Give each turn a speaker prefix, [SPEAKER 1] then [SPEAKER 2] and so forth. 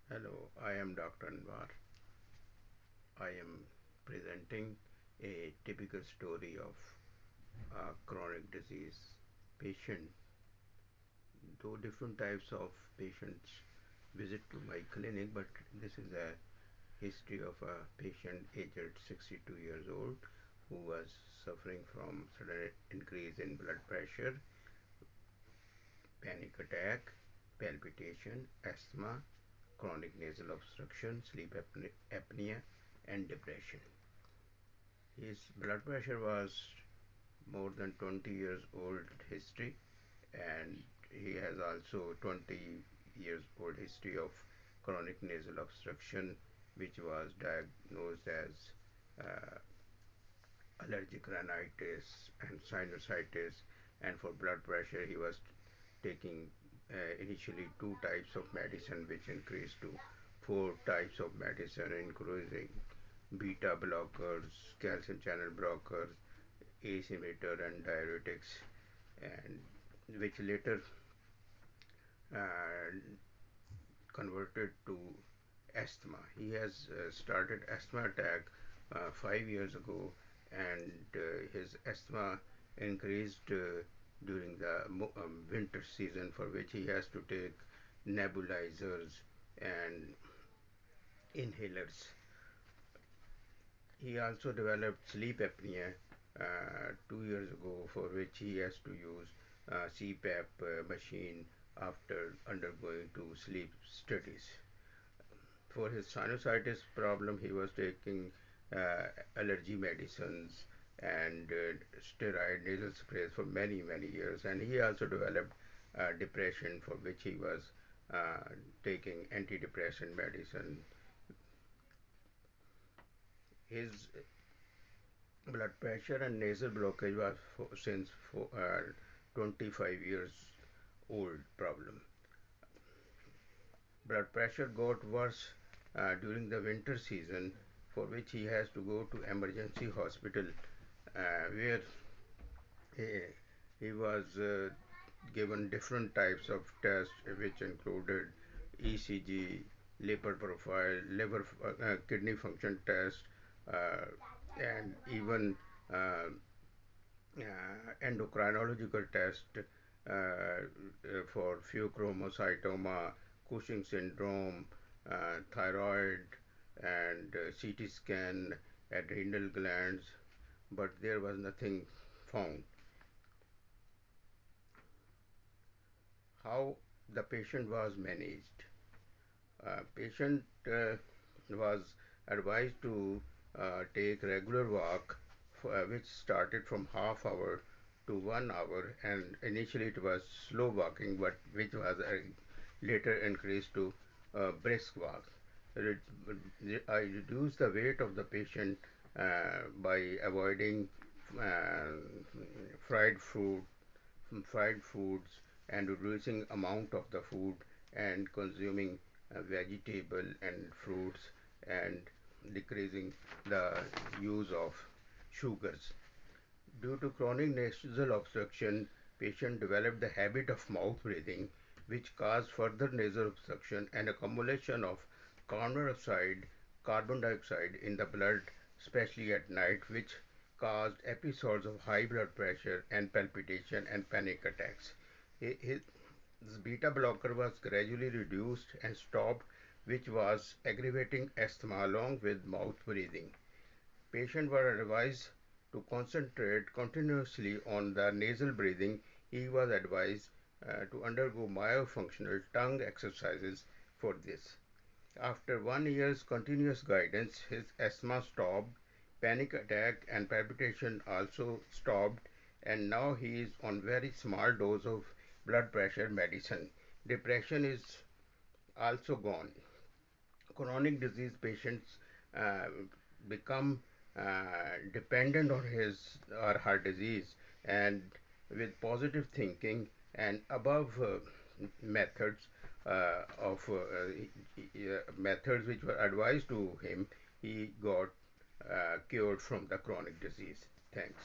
[SPEAKER 1] Hello, I am Dr. Anwar. I am presenting a typical story of a chronic disease patient. Though different types of patients visit to my clinic, but this is a history of a patient aged 62 years old who was suffering from sudden increase in blood pressure, panic attack, palpitation, asthma, chronic nasal obstruction, sleep apnea, and depression. His blood pressure was more than 20 years old history, and he has also 20 years old history of chronic nasal obstruction, which was diagnosed as uh, allergic rhinitis and sinusitis. And for blood pressure he was taking initially two types of medicine, which increased to four types of medicine, including beta blockers, calcium channel blockers, ACE inhibitor, and diuretics, and which later uh, converted to asthma. He has started asthma attack 5 years ago, and his asthma increased during the winter season, for which he has to take nebulizers and inhalers. He also developed sleep apnea 2 years ago, for which he has to use CPAP machine after undergoing two sleep studies. For his sinusitis problem, he was taking allergy medicines and steroid nasal sprays for many, many years. And he also developed depression, for which he was uh, taking antidepressant medicine. His blood pressure and nasal blockage was since 25 years old problem. Blood pressure got worse during the winter season, for which he has to go to emergency hospital, where he, he was given different types of tests, which included ECG, lipid profile, kidney function test, uh, and even uh, endocrinological test for pheochromocytoma, Cushing syndrome, thyroid, and CT scan, adrenal glands, but there was nothing found. How the patient was managed? Patient was advised to take regular walk, which started from half hour to 1 hour, and initially it was slow walking, but which was later increased to brisk walk. I reduced the weight of the patient by avoiding uh, fried food, fried foods, and reducing amount of the food, and consuming vegetable and fruits, and decreasing the use of sugars. Due to chronic nasal obstruction, patient developed the habit of mouth breathing, which caused further nasal obstruction and accumulation of carbon dioxide in the blood, especially at night, which caused episodes of high blood pressure and palpitation and panic attacks. His beta blocker was gradually reduced and stopped, which was aggravating asthma along with mouth breathing. Patients were advised to concentrate continuously on the nasal breathing. He was advised to undergo myofunctional tongue exercises for this. After 1 year's continuous guidance, his asthma stopped, panic attack and palpitation also stopped, and now he is on very small dose of blood pressure medicine. Depression is also gone. Chronic disease patients uh, become dependent on his or her disease, and with positive thinking and above methods methods which were advised to him, he got cured from the chronic disease. Thanks.